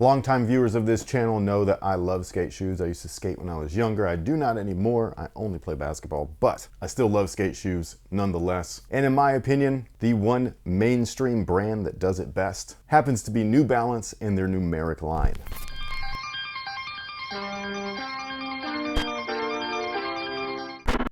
Longtime viewers of this channel know that I love skate shoes. I used to skate when I was younger. I do not anymore. I only play basketball, but I still love skate shoes nonetheless. And in my opinion, the one mainstream brand that does it best happens to be New Balance and their Numeric line.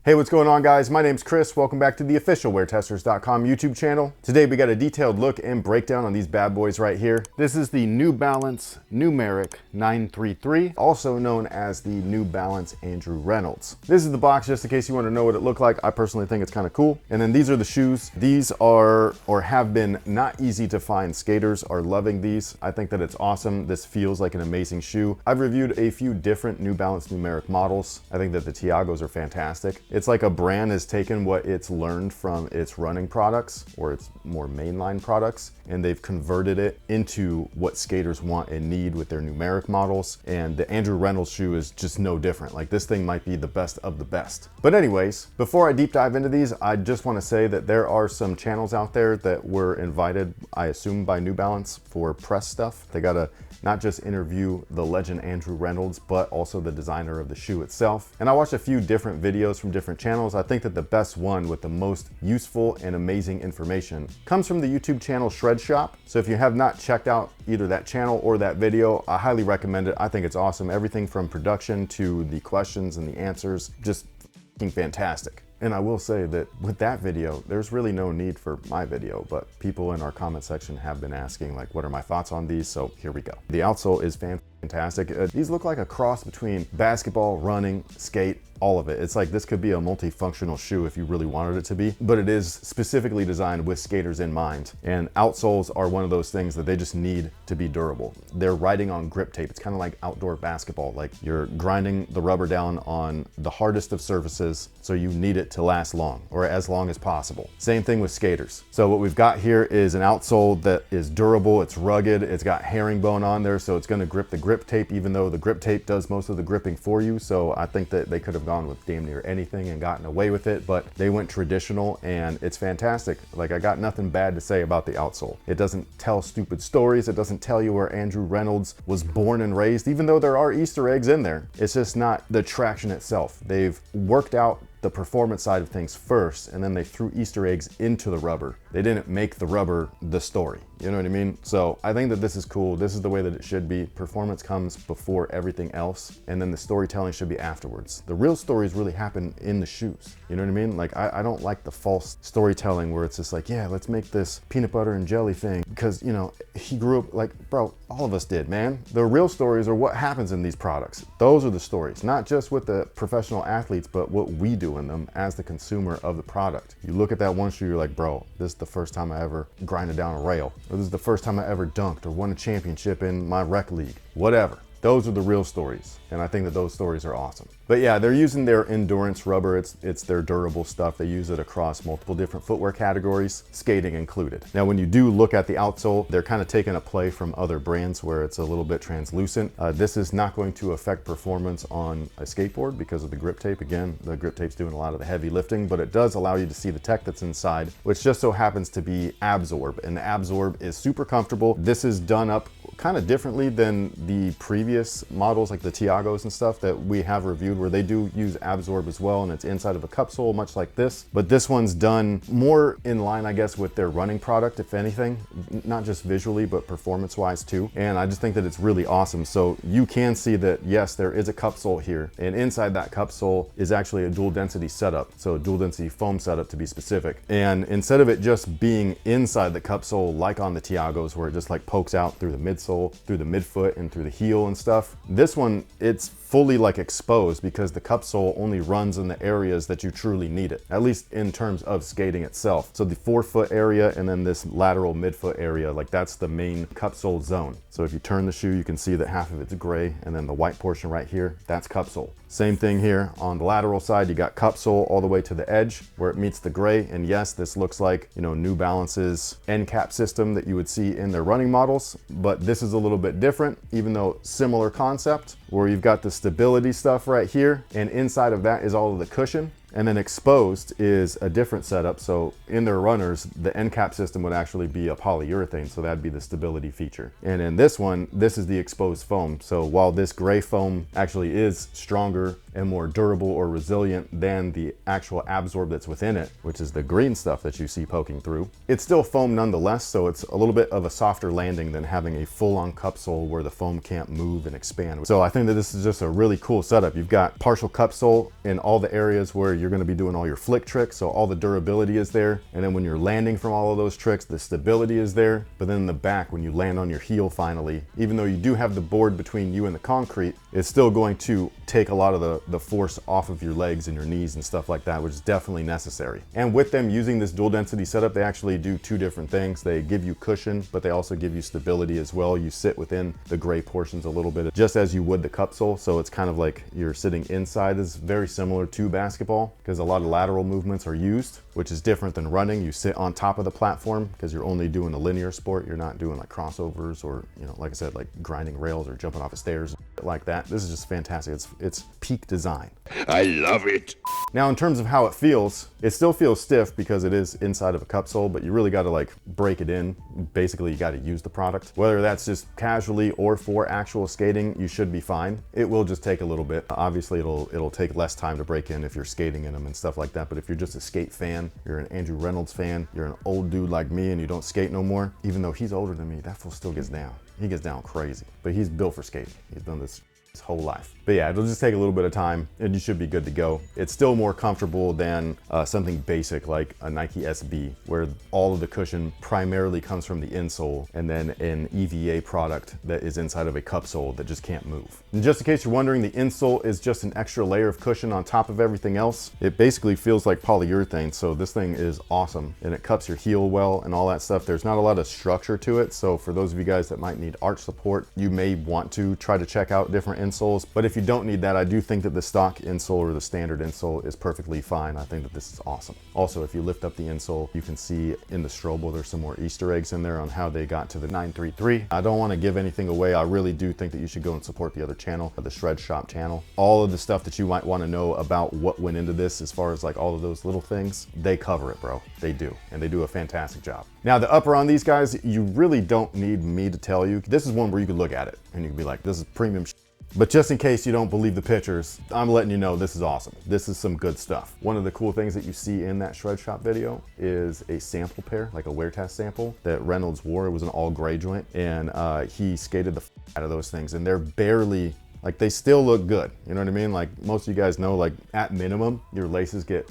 Hey, what's going on, guys? My name's Chris. Welcome back to the official WearTesters.com YouTube channel. Today we got a detailed look and breakdown on these bad boys right here. This is the New Balance Numeric 933, also known as the New Balance Andrew Reynolds. This is the box just in case you want to know what it looked like. I personally think it's kind of cool. And then these are the shoes. These are, or have been, not easy to find. Skaters are loving these. I think that it's awesome. This feels like an amazing shoe. I've reviewed a few different New Balance Numeric models. I think that the Tiagos are fantastic. It's like a brand has taken what it's learned from its running products or its more mainline products, and they've converted it into what skaters want and need with their numeric models. And the Andrew Reynolds shoe is just no different. Like, this thing might be the best of the best. But anyways, before I deep dive into these, I just want to say that there are some channels out there that were invited, I assume, by New Balance for press stuff. They got to not just interview the legend Andrew Reynolds, but also the designer of the shoe itself. And I watched a few different videos from different channels. I think that the best one with the most useful and amazing information comes from the YouTube channel Shred Shop. So if you have not checked out either that channel or that video, I highly recommend it. I think it's awesome. Everything from production to the questions and the answers, just fucking fantastic. And I will say that with that video, there's really no need for my video, but people in our comment section have been asking, like, what are my thoughts on these? So here we go. The outsole is fantastic. These look like a cross between basketball, running, skate, all of it. It's like this could be a multifunctional shoe if you really wanted it to be, but it is specifically designed with skaters in mind. And outsoles are one of those things that they just need to be durable. They're riding on grip tape. It's kind of like outdoor basketball. Like, you're grinding the rubber down on the hardest of surfaces, so you need it to last long, or as long as possible. Same thing with skaters. So what we've got here is an outsole that is durable, it's rugged, it's got herringbone on there, so it's gonna grip the grip tape, even though the grip tape does most of the gripping for you. So I think that they could have gone with damn near anything and gotten away with it, but they went traditional and it's fantastic. Like, I got nothing bad to say about the outsole. It doesn't tell stupid stories. It doesn't tell you where Andrew Reynolds was born and raised, even though there are Easter eggs in there. It's just not the traction itself. They've worked out the performance side of things first, and then they threw Easter eggs into the rubber. They didn't make the rubber the story. You know what I mean? So I think that this is cool. This is the way that it should be. Performance comes before everything else, and then the storytelling should be afterwards. The real stories really happen in the shoes. You know what I mean? Like, I don't like the false storytelling where it's just like, yeah, let's make this peanut butter and jelly thing because, you know, he grew up. Like, bro, all of us did, man. The real stories are what happens in these products. Those are the stories, not just with the professional athletes, but what we do in them as the consumer of the product. You look at that one shoe, you're like, bro, this is the first time I ever grinded down a rail, or this is the first time I ever dunked or won a championship in my rec league, whatever. Those are the real stories, and I think that those stories are awesome. But yeah, they're using their endurance rubber. It's their durable stuff. They use it across multiple different footwear categories, skating included. Now, when you do look at the outsole, they're kind of taking a play from other brands where it's a little bit translucent. This is not going to affect performance on a skateboard because of the grip tape. Again, the grip tape's doing a lot of the heavy lifting, but it does allow you to see the tech that's inside, which just so happens to be Absorb, and the Absorb is super comfortable. This is done up kind of differently than the previous models like the Tiagos and stuff that we have reviewed, where they do use Absorb as well, and it's inside of a cup sole, much like this. But this one's done more in line, I guess, with their running product, if anything, not just visually, but performance-wise too. And I just think that it's really awesome. So you can see that, yes, there is a cup sole here, and inside that cup sole is actually a dual density setup. So a dual density foam setup, to be specific. And instead of it just being inside the cup sole, like on the Tiagos, where it just like pokes out through the midsole, through the midfoot, and through the heel and stuff, this one, it's fully like exposed because the cup sole only runs in the areas that you truly need it, at least in terms of skating itself. So the forefoot area and then this lateral midfoot area, like, that's the main cup sole zone. So if you turn the shoe, you can see that half of it's gray, and then the white portion right here, that's cup sole. Same thing here on the lateral side, you got cup sole all the way to the edge where it meets the gray. And yes, this looks like, you know, New Balance's end cap system that you would see in their running models, but this is a little bit different, even though similar concept, where you've got the stability stuff right here, and inside of that is all of the cushion. And then exposed is a different setup. So in their runners, the end cap system would actually be a polyurethane. So that'd be the stability feature. And in this one, this is the exposed foam. So while this gray foam actually is stronger and more durable or resilient than the actual absorb that's within it, which is the green stuff that you see poking through, it's still foam nonetheless. So it's a little bit of a softer landing than having a full-on cup sole where the foam can't move and expand. So I think that this is just a really cool setup. You've got partial cup sole in all the areas where you're going to be doing all your flick tricks. So all the durability is there. And then when you're landing from all of those tricks, the stability is there. But then in the back, when you land on your heel finally, even though you do have the board between you and the concrete, it's still going to take a lot of the force off of your legs and your knees and stuff like that, which is definitely necessary. And with them using this dual density setup, they actually do two different things. They give you cushion, but they also give you stability as well. You sit within the gray portions a little bit, just as you would the cup sole. So it's kind of like you're sitting inside. This is very similar to basketball because a lot of lateral movements are used, which is different than running. You sit on top of the platform because you're only doing a linear sport. You're not doing like crossovers or, you know, like I said, like grinding rails or jumping off of stairs like that. This is just fantastic. It's peak design. I love it. Now, in terms of how it feels, it still feels stiff because it is inside of a cup sole, but you really got to like break it in. Basically, you got to use the product. Whether that's just casually or for actual skating, you should be fine. It will just take a little bit. Obviously, it'll take less time to break in if you're skating in them and stuff like that. But if you're just a skate fan, you're an Andrew Reynolds fan, you're an old dude like me and you don't skate no more, even though he's older than me, that fool still gets down. He gets down crazy, but he's built for skating. He's done this his whole life. But yeah, it'll just take a little bit of time and you should be good to go. It's still more comfortable than something basic like a Nike SB, where all of the cushion primarily comes from the insole and then an EVA product that is inside of a cup sole that just can't move. And just in case you're wondering, the insole is just an extra layer of cushion on top of everything else. It basically feels like polyurethane, so this thing is awesome and it cups your heel well and all that stuff. There's not a lot of structure to it, so for those of you guys that might need arch support, you may want to try to check out different insoles. But if you don't need that, I do think that the stock insole or the standard insole is perfectly fine. I think that this is awesome. Also, if you lift up the insole, you can see in the strobo there's some more Easter eggs in there on how they got to the 933. I don't want to give anything away. I really do think that you should go and support the other channel, the Shred Shop channel. All of the stuff that you might want to know about what went into this, as far as like all of those little things, they cover it, bro. They do, and they do a fantastic job. Now, the upper on these guys, you really don't need me to tell you. This is one where you could look at it and you can be like, this is premium shit. But just in case you don't believe the pictures, I'm letting you know this is awesome. This is some good stuff. One of the cool things that you see in that Shred Shop video is a sample pair, like a wear test sample that Reynolds wore. It was an all gray joint, and he skated the out of those things, and they're barely, like, they still look good. You know what I mean? Like most of you guys know, like at minimum, your laces get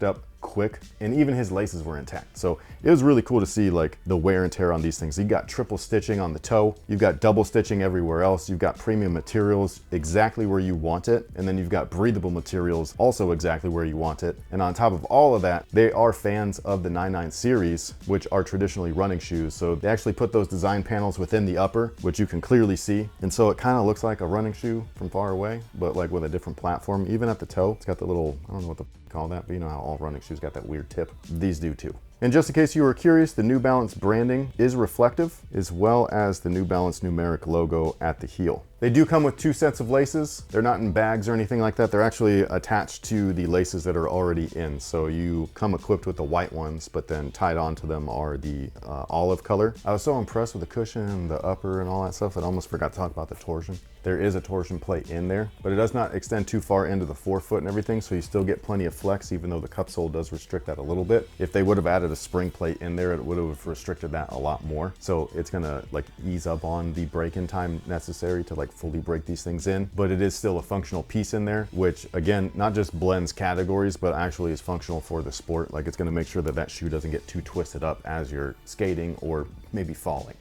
up quick, and even his laces were intact. So it was really cool to see like the wear and tear on these things. You got triple stitching on the toe, you've got double stitching everywhere else, you've got premium materials exactly where you want it, and then you've got breathable materials also exactly where you want it. And on top of all of that, they are fans of the 99 series, which are traditionally running shoes. So they actually put those design panels within the upper, which you can clearly see. And so it kind of looks like a running shoe from far away, but like with a different platform. Even at the toe, it's got the little, I don't know what the call that, but you know how all running shoes got that weird tip. These do too. And just in case you were curious, the New Balance branding is reflective, as well as the New Balance numeric logo at the heel. They do come with 2 sets of laces. They're not in bags or anything like that. They're actually attached to the laces that are already in. So you come equipped with the white ones, but then tied onto them are the olive color. I was so impressed with the cushion, the upper, and all that stuff that I almost forgot to talk about the torsion. There is a torsion plate in there, but it does not extend too far into the forefoot and everything, so you still get plenty of flex, even though the cup sole does restrict that a little bit. If they would have added a spring plate in there, it would have restricted that a lot more. So it's gonna like ease up on the break-in time necessary to like fully break these things in, but it is still a functional piece in there, which again, not just blends categories, but actually is functional for the sport. Like it's gonna make sure that that shoe doesn't get too twisted up as you're skating or maybe falling.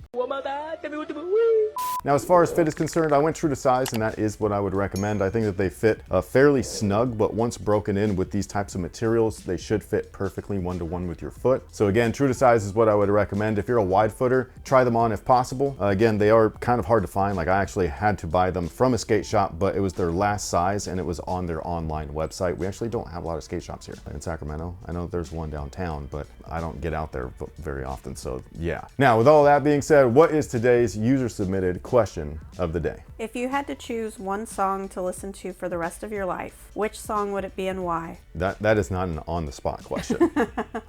Now, as far as fit is concerned, I went true to size, and that is what I would recommend. I think that they fit fairly snug, but once broken in with these types of materials, they should fit perfectly 1-to-1 with your foot. So again, true to size is what I would recommend. If you're a wide footer, try them on if possible. Again, they are kind of hard to find. Like I actually had to buy them from a skate shop, but it was their last size and it was on their online website. We actually don't have a lot of skate shops here in Sacramento. I know there's one downtown, but I don't get out there very often. So yeah. Now, with all that being said, what is today's user-submitted question of the day? If you had to choose one song to listen to for the rest of your life, which song would it be and why? That is not an on-the-spot question.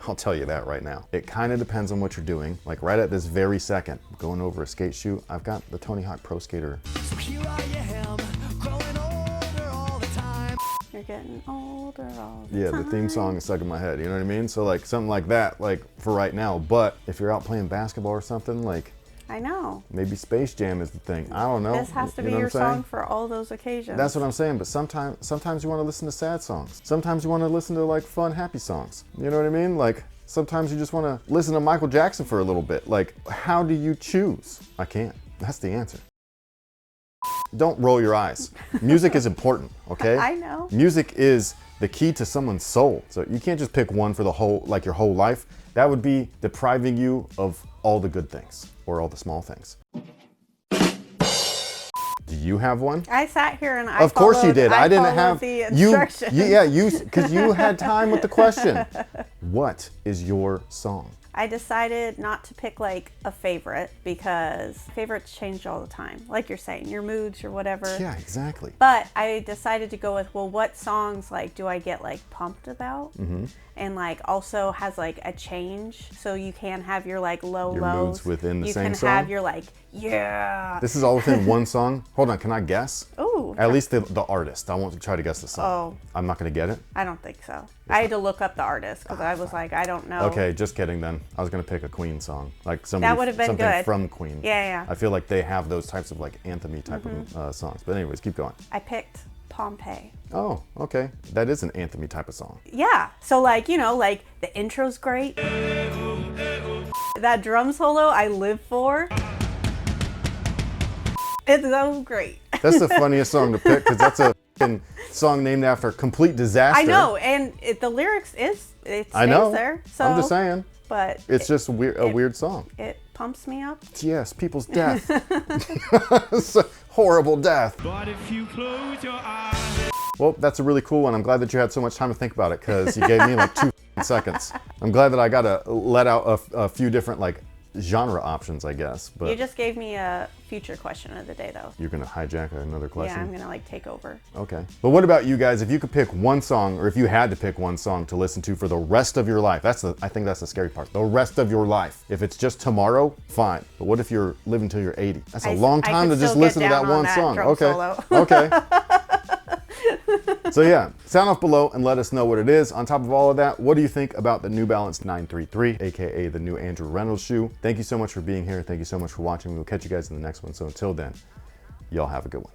I'll tell you that right now. It kind of depends on what you're doing. Like right at this very second, going over a skate shoot, I've got the Tony Hawk Pro Skater. So here I am, growing older all the time. You're getting older all the Yeah, time. the theme song is stuck in my head, you know what I mean? So like something like that, like for right now. But if you're out playing basketball or something, like I know. maybe Space Jam is the thing. I don't know. This has to You be know what your I'm saying? song for all those occasions. That's what I'm saying, but sometimes you want to listen to sad songs. Sometimes you want to listen to like fun, happy songs. You know what I mean? Like sometimes you just want to listen to Michael Jackson for a little bit. Like, how do you choose? I can't. That's the answer. Don't roll your eyes. Music is important, okay? I know. Music is the key to someone's soul. So you can't just pick one for the whole, like your whole life. That would be depriving you of all the good things or all the small things. Do you have one? I sat here and Of course you did. I didn't have the instructions. because you had time with the question. What is your song? I decided not to pick like a favorite because favorites change all the time. Like you're saying, your moods or whatever. Yeah, exactly. But I decided to go with, well, what songs like do I get like pumped about? Mm-hmm. And like also has like a change, so you can have your like low Your lows. moods within the you same can song? have your like This is all within one song? Hold on, can I guess? Ooh. At least the artist. I won't try to guess the song. Oh. I'm not going to get it? I don't think so. I had to look up the artist because I was like, I don't know. Okay, just kidding then. I was going to pick a Queen song. Like somebody, That would have been something good. from Queen. Yeah. I feel like they have those types of like anthem-y type of songs. But anyways, keep going. I picked Pompeii. Oh, okay. That is an anthem-y type of song. Yeah. So like, you know, like the intro's great. That drum solo I live for. It's so great. That's the funniest song to pick because that's a f***ing song named after a complete disaster. I know, and the lyrics it stays I know. there. So, I'm just saying. But It's just a weird song. it pumps me up. Yes, people's death. It's a horrible death. But if you close your eyes. Well, that's a really cool one. I'm glad that you had so much time to think about it because you gave me like 2 seconds. I'm glad that I got to let out a few different like genre options, I guess. But You just gave me a future question of the day, though. you're going to hijack another question? Yeah, I'm gonna like take over. Okay. But what about you guys? If you could pick one song, or if you had to pick one song to listen to for the rest of your life, I think that's the scary part. The rest of your life. If it's just tomorrow, fine. But what if you're living till you're 80? That's a long time to could just still get listen to that down on one that song. drum Okay. solo. Okay. So yeah, sound off below and let us know what it is. On top of all of that, what do you think about the New Balance 933, aka the new Andrew Reynolds shoe? Thank you so much for being here. Thank you so much for watching. We'll catch you guys in the next one. So until then, y'all have a good one.